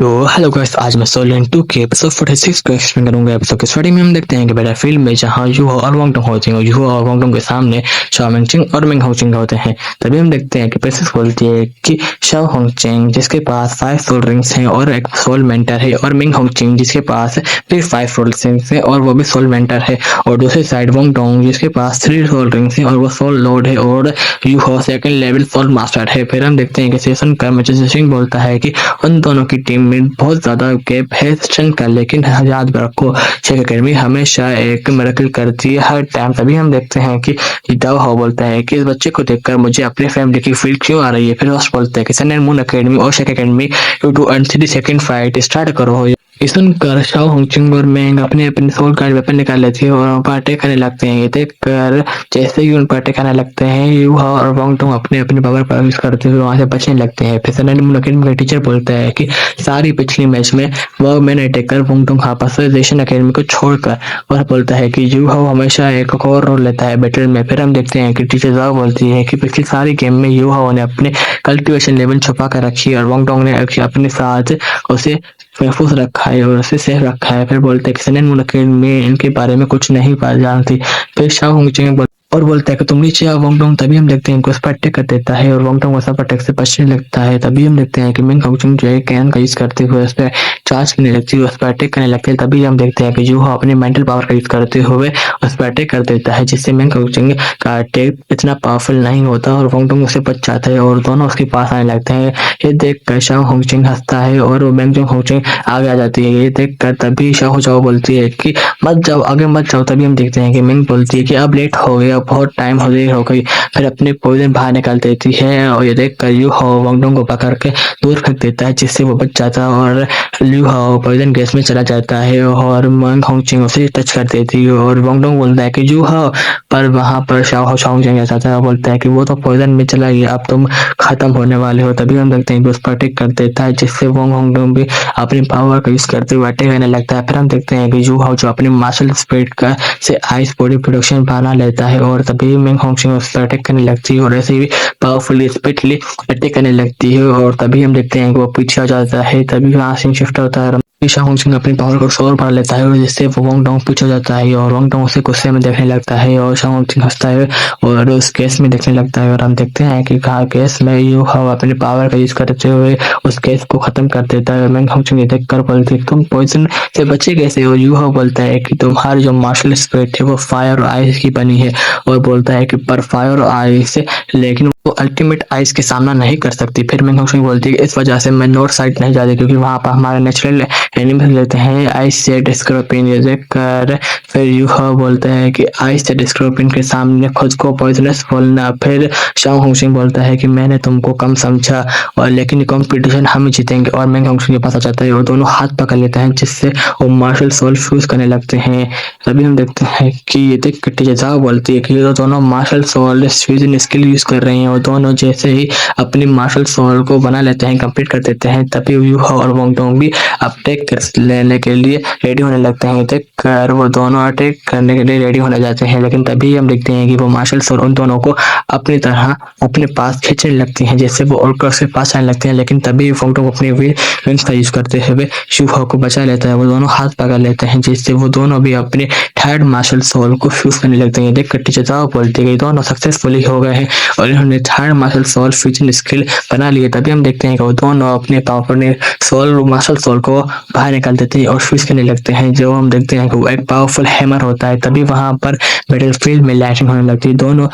तो hello guys, आज मैं सोलन 2 के एपिसोड 46 को एक्सप्लेन करूंगा। एपिसोड के स्टार्टिंग में हम देखते हैं कि बैटलफील्ड में जहां यूहो और वांगडोंग होते हैं, यूहो और वांगडोंग के सामने शाओ मिंगचिंग और मिंग होचिंग होते हैं। तभी हम देखते हैं कि प्रिंसेस बोलती है कि शाओ होंगचिंग जिसके पास 5 सोल रिंग्स हैं और एक सोल मेंटर है, और मिंग होचिंग जिसके पास फिर 5 सोल रिंग्स है और वो भी सोल मेंटर है, और दूसरी साइड वांगडोंग जिसके पास 3 सोल रिंग्स हैं और वो सोल लॉर्ड है, और यूहो सेकंड लेवल सोल मास्टर है। फिर हम देखते हैं कि सेशन का मैचेस सिंह बोलता है कि उन दोनों की टीम में बहुत ज्यादा गैप है स्ट्रेंथ का, लेकिन याद रखो शेख एकेडमी हमेशा एक मिरेकल करती है हर टाइम। तभी हम देखते हैं कि दाओ हाओ बोलता है कि इस बच्चे को देखकर मुझे अपने फैमिली की फील क्यों आ रही है। फिर रोस्ट बोलता है कि सन एंड मून एकेडमी और Sheikh academy you two earn 3 second fight start करो। ये सुनकर शाओ होंगचिंग और मेंग अपने अपने सोल कार्ड वेपन निकाल लेते हैं और पार्टी करने लगते हैं। ये देखकर जैसे ही उन पार्टी करने लगते हैं, यूहा और वांगडोंग अपने अपने पावर का यूज करते हुए वहां से बचने लगते हैं। फिर सन मून एकेडमी का टीचर बोलता है कि सारी पिछली मैच में वो मैंने अटैक कर वांगडोंग वापस एशियन एकेडमी को छोड़कर, और बोलता है कि यूहा हमेशा एक और रोल लेता है बैटल में। फिर हम देखते हैं कि टीचर जाओ बोलती है कि पिछली सारी गेम में यूहा ने अपने कल्टिवेशन लेवल छुपा कर रखी है और वांगडोंग ने अपने साथ उसे महफूज रखा है और उसे सेफ रखा है। फिर बोलते हैं कि सनन मुनक्किर में इनके बारे में कुछ नहीं पता जानती। फिर शाओ होंगचिंग और बोलता है कि तुम नीचे आओ वांगडोंग। तभी हम देखते हैं कि उस पर अटैक कर देता है और वांगडोंग उस पर अटैक से बचने लगता है। तभी हम देखते हैं कि मिंग होचिंग जो है कैन का यूज करते हुए उस पर चार्ज करने लगती है, उस पर अटैक करने लगती है। तभी हम देखते हैं कि यूहा अपनी मेंटल पावर का यूज करते हुए उस पर अटैक कर देता है, जिससे मिंग होचिंग का अटैक इतना पावरफुल नहीं होता और वांगडोंग उससे बच जाता है और दोनों उसके पास आने लगते हैं। ये देख कर शाओ होंगचिंग हंसता है और मिंग होचिंग आगे आ जाती है। ये देख कर तभी शाओ जाओ बोलती है कि मत जाओ, आगे मत जाओ। तभी हम देखते हैं कि मिंग बोलती है कि अब लेट हो गया, बहुत टाइम हो गई। फिर अपनी पोइजन बाहर निकाल देती है और ये देख कर यूहाओ वांगडोंग को पकड़ के दूर फेंक देता है, जिससे वो बच जाता है और यूहाओ पोइजन गैस में चला जाता है और मिंग होचिंग उसे टच कर देती है और वांगडोंग बोलता है कि यूहाओ, पर वहां पर शाओ होंगचिंग जाता है, बोलता है कि वो तो पोइजन में चला गया, अब तुम खत्म होने वाले हो। तभी हम देखते हैं कि उस पर अटैक कर देता है, जिससे वांगडोंग भी अपनी पावर का यूज करते हुए अटैक करने लगता है। फिर हम देखते हैं कि यूहाओ जो अपनी मार्शल स्पीड का से आइस बॉडी प्रोडक्शन बना लेता है और तभी मिंग होचिंग उस पर अटैक करने लगती है और ऐसे ही पावरफुली स्पीडली अटैक करने लगती है और तभी हम देखते हैं कि वो पीछे आ जाता है। तभी वहां से शिफ्ट होता है, शाओ होंगचिंग अपनी पावर को और बढ़ा लेता है और जिससे वो वांगडोंग पीछे हो जाता है और वांगडोंग उसे गुस्से में देखने लगता है और शाओ होंगचिंग हंसता है और उस केस में देखने लगता है। और हम देखते हैं कि कहा केस में यूहाओ अपनी पावर का यूज करते हुए उस केस को खत्म कर देता है। मिंग होचिंग देख कर बोलती है तुम पॉइजन से बचे कैसे हो। यूहाओ बोलता है कि तुम्हारी जो मार्शल स्पिरिट है वो फायर और आइस की बनी है, और बोलता है कि पर फायर और आइस लेकिन वो अल्टीमेट आइस के सामना नहीं कर सकती। फिर मिंग होचिंग बोलती है इस वजह से मैं नॉर्थ साइड नहीं जाती, क्योंकि वहां पर हमारे नेचुरल एनिमल लेते हैं आइस से स्कॉर्पियन। ये देखकर फिर यूहाओ बोलता है कि आइस से स्कॉर्पियन के सामने खुद को पॉइजनस बोलना। फिर शाओ होंगचिंग बोलता है कि मैंने तुमको कम समझा और लेकिन कंपटीशन हम जीतेंगे, और मिंग होचिंग के पास आ जाता है और दोनों हाथ पकड़ लेते हैं, जिससे वो मार्शल सोल फ्यूज करने लगते हैं। तभी हम देखते हैं कि ये देख कर टीचर जाओ बोलती है कि ये दोनों martial soul fusion skill use कर रहे हैं और दोनों जैसे ही अपनी मार्शल सोल को बना लेते हैं, कंप्लीट कर देते हैं, तभी यूहाओ और वांगडोंग भी अटैक लेने के लिए रेडी होने लगते हैं। देखकर वो दोनों अटैक करने के लिए रेडी होने जाते हैं, लेकिन तभी हम देखते हैं कि वो मार्शल सोल उन दोनों को अपनी तरह अपने पास खींचने लगती हैं, जैसे वो ऑर्कर्स के पास आने लगते हैं। लेकिन तभी वांगडोंग अपने विंग्स का यूज करते हुए यूहाओ को बचा लेता है। वो दोनों हाथ पकड़ लेते हैं, जिससे वो दोनों भी अपने थर्ड मार्शल सोल को फ्यूज करने लगते हैं। देखकर टीचर जाओ बोलते हैं कि दोनों सक्सेसफुली हो गए हैं और इन्होंने third martial soul fusion skill बना लिए। तभी हम देखते हैं कि वो दोनों अपने पावर सोल मार्शल सोल को बाहर निकाल देते हैं और फ्यूज करने लगते हैं, जो हम देखते हैं कि वो एक पावरफुल हैमर होता है। तभी वहां पर बैटलफील्ड में लाइटिंग होने लगती है, दोनों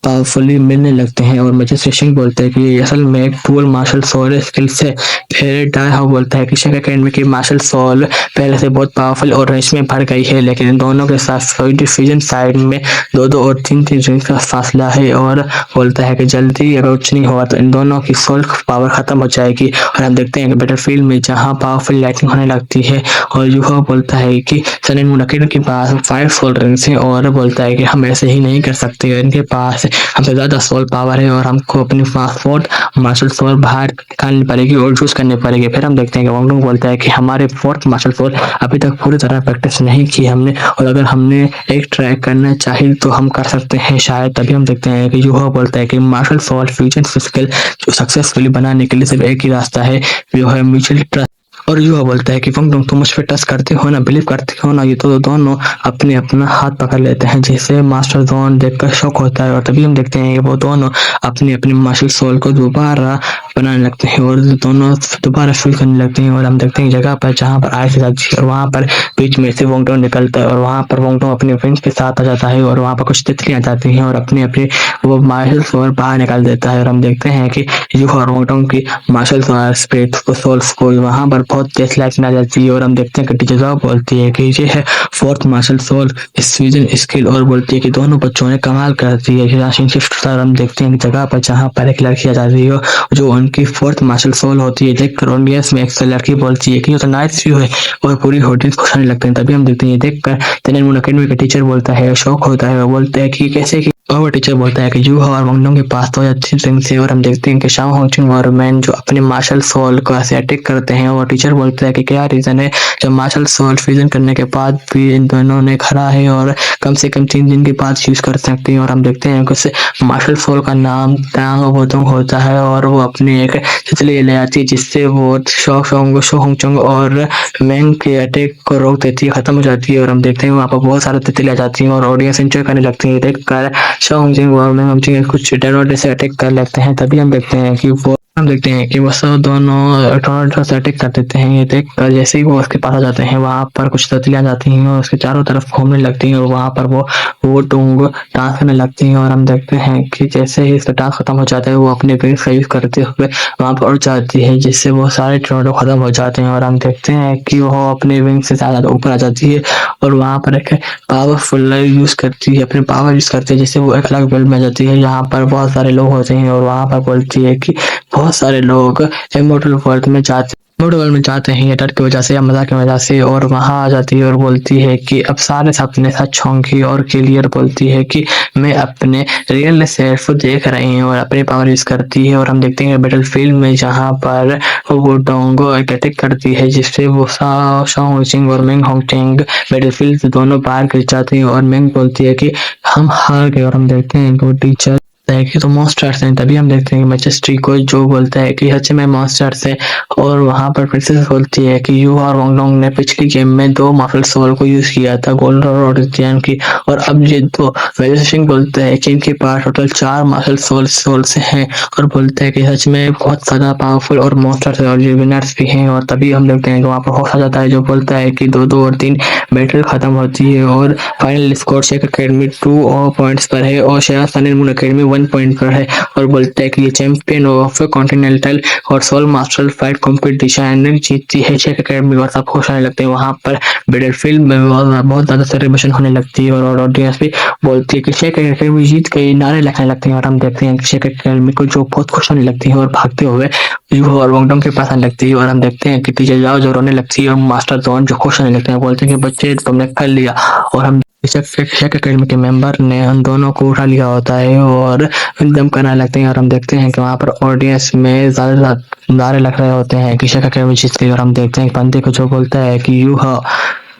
पावरफुली मिलने लगते हैं और मैजिस्ट्रेशन बोलते हैं कि ये असल में एक डुअल मार्शल सोल स्किल्स है। फिर डाई हाओ बोलता है कि शेख एकेडमी की मार्शल सोल पहले से बहुत पावरफुल और रेंज में बढ़ गई है, लेकिन इन दोनों के साथ डिफिजन साइड में 2-2 और 3-3 रेंज का फासला है, और बोलता है कि जल्दी अगर कुछ नहीं हुआ तो इन दोनों की सोल पावर खत्म हो जाएगी। और हम देखते हैं कि बैटलफील्ड में जहां पावरफुल लाइटिंग होने लगती है और यूहाओ बोलता है कि सन एंड मून एकेडमी के पास 5 सोल रिंग्स हैं, और बोलता है कि हम ऐसे ही नहीं कर सकते, इनके पास हमसे ज्यादा सोल पावर है और हमको अपनी फोर्थ मार्शल सोल बाहर निकालनी पड़ेगी और यूज करनी पड़ेगी। फिर हम देखते हैं कि वांगडोंग बोलता है कि हमारे फोर्थ मार्शल सोल अभी तक पूरी तरह प्रैक्टिस नहीं की हमने, और अगर हमने एक ट्राई करना चाहिए तो हम कर सकते हैं शायद। तभी हम देखते हैं कि यूहाओ बोलता है कि मार्शल सोल फ्यूजन स्किल जो सक्सेसफुली बनाने के लिए सिर्फ एक ही रास्ता है, जो है म्यूचुअली ट्रस्ट। और युवा बोलता है कि वंगडोंग तुम मुझ पे ट्रस्ट करते हो ना, बिलीव करते हो ना। ये तो दोनों अपने अपना हाथ पकड़ लेते हैं, जिसे मास्टर जोन देखकर शौक होता है। और तभी हम देखते हैं कि वो दोनों अपनी अपनी मार्शल सोल को दोबारा बनाने लगते हैं और दोनों दोबारा फील करने लगते हैं। और हम देखते हैं जगह पर जहाँ पर आइस जाती है और वहाँ पर बीच में से वंगडोंग निकलता है और वहाँ पर वंगडोंग अपने फ्रेंड्स के साथ आ जाता है और वहाँ पर कुछ तितलियां जाती हैं और अपनी अपनी वो मार्शल सोल बाहर निकाल देता है। और हम देखते हैं कि युवा और वंगडोंग की मार्शल स्पिरिट को सोल्स को वहाँ पर बहुत तेज लाइट आ जाती है। और हम देखते हैं कि टीचर साहब बोलती है कि ये है fourth martial soul fusion skill और बोलती है कि दोनों बच्चों ने कमाल कर दी है। शिफ्ट हम देखते हैं जगह पर जहाँ पर एक लड़की आ जाती है जो उनकी फोर्थ मार्शल सोल होती है। देखकर ऑडियंस में एक लड़की बोलती है कि ये तो नाइस व्यू है और पूरी ऑडियंस खुश होने लगते हैं। तभी हम देखते हैं ये देखकर तेनन मून अकेडमी का टीचर बोलता है, शौक होता है, वो बोलता है कि कैसे की और वो टीचर बोलता है कि यू और वंगडोंग के पास तो अच्छी स्ट्रेंथ है। और हम देखते हैं कि शाओ होंगचिंग और मैन जो अपने मार्शल सोल को ऐसे अटैक करते हैं और टीचर बोलता है कि क्या रीजन है जब मार्शल सोल फ्यूजन करने के बाद भी इन दोनों ने खड़ा है और कम से कम 3 दिन के बाद यूज कर सकते हैं। और हम देखते हैं कि उस मार्शल सोल का नाम तांग वोदोंग होता है और वो अपनी एक तितली ले आती है जिससे वो शो होंगचुंग और मैंग के अटैक को रोक देती है, खत्म हो जाती है। और हम देखते हैं वहाँ पर बहुत सारे तितली आ जाती हैं और ऑडियंस एंजॉय करने लगती है देखकर शो होंगचिंग और मैंग होंगचिंग कुछ टर्नोडे से अटैक कर लेते हैं। तभी हम देखते हैं कि वो सब दोनों टोरंटो से अटैक कर देते हैं। ये देखकर जैसे ही वो उसके पास आ जाते हैं वहाँ पर कुछ तितलियां जाती हैं और उसके चारों तरफ घूमने लगती हैं और वहाँ पर वो टोंग डांस करने लगती हैं। और हम देखते हैं कि जैसे ही इसका डांस खत्म हो जाता है वो अपने विंग्स का यूज करते हुए वहाँ पर उड़ जाती है जिससे वो सारे टोरंटो खत्म हो जाते हैं। और हम देखते हैं कि वो अपने विंग से ज्यादा ऊपर आ जाती है और वहाँ पर एक पावरफुल यूज करती है, अपने पावर यूज करती है जिससे वो एक अलग वर्ल्ड में जाती है। यहाँ पर बहुत सारे लोग होते हैं और वहाँ पर बोलती है कि बहुत सारे लोग इमोर्टल वर्ल्ड में जाते हैं या डर की वजह से या मजाक की वजह से। और वहां आ जाती है और बोलती है कि अब सारे सपने सच होंगे और क्लियर बोलती है कि मैं अपने रियल सेल्फ देख रही हूँ और अपनी पावर यूज करती है। और हम देखते हैं बैटल फील्ड में जहाँ पर वो डोंगो अटैक करती है जिससे वो शॉ होंगचिंग और मेंग होंगचिंग बैटल फील्ड से दोनों बाहर गिर जाते हैं और मेंग बोलती है कि हम हार गए। और हम देखते हैं कि वो टीचर है कि तो मॉन्स्टर्स हैं। तभी हम देखते हैं कि मैचेस्ट्री को जो बोलता है कि सच में मॉन्स्टर्स है। और वहां पर प्रिंसेस बोलती है कि यू और वंगडोंग ने पिछली गेम में 2 मार्शल सोल को यूज किया था, गोल्ड और जियान की, और अब ये 2 वैल्यूएशन बोलता है कि इनके पास टोटल 4 मार्शल सोल से हैं। और बोलता है कि सच में बहुत ज्यादा पावरफुल और मॉन्स्टर्स और विनर्स भी हैं। और तभी हम देखते हैं कि वहाँ पर होश आ जाता है जो बोलता है कि 2-2 और 3 बैटल खत्म होती है और final score Sheikh academy 2 points पर है और तेनन मून अकेडमी 1 पॉइंट पर है। और बोलता है कि ये चैंपियन ऑफ कॉन्टिनेंटल और सोल मास्टर फाइट कॉम्पिटिशन जीतती है शेख अकेडमी और सब खुश होने लगते हैं। वहाँ पर बैटल फील्ड में बहुत ज्यादा सेलिब्रेशन होने लगती है और ऑडियंस भी बोलती है कि शेख अकेडमी जीत गई, नारे लगने लगते हैं। और हम देखते हैं कि शेख अकेडमी को जो बहुत खुश होने लगती है और भागते हुए यूहो और वंगडोंग के पास आने लगती है। और हम देखते हैं कि टीचर जाओ जो रोने लगती है और मास्टर जोन जो खुश होने लगते हैं, बोलते हैं कि बच्चे तुमने कर लिया। और हम शेख अकेडमी के मेंबर ने उन दोनों को उठा लिया होता है और एकदम करने लगते हैं। और हम देखते हैं कि वहाँ पर ऑडियंस में ज्यादा नारे लग रहे होते हैं कि शेख अकेडमी जीत गई। और हम देखते हैं बंदे को जो बोलता है कि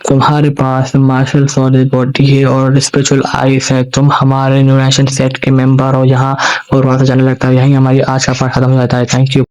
तुम्हारे पास मार्शल सॉलिड बॉडी है और स्पिरिचुअल आइज है, तुम हमारे न्यूनेशन सेट के मेंबर हो यहाँ। और वहां से जाने लगता है। यही हमारी आज का पाठ खत्म हो जाता है। Thank you.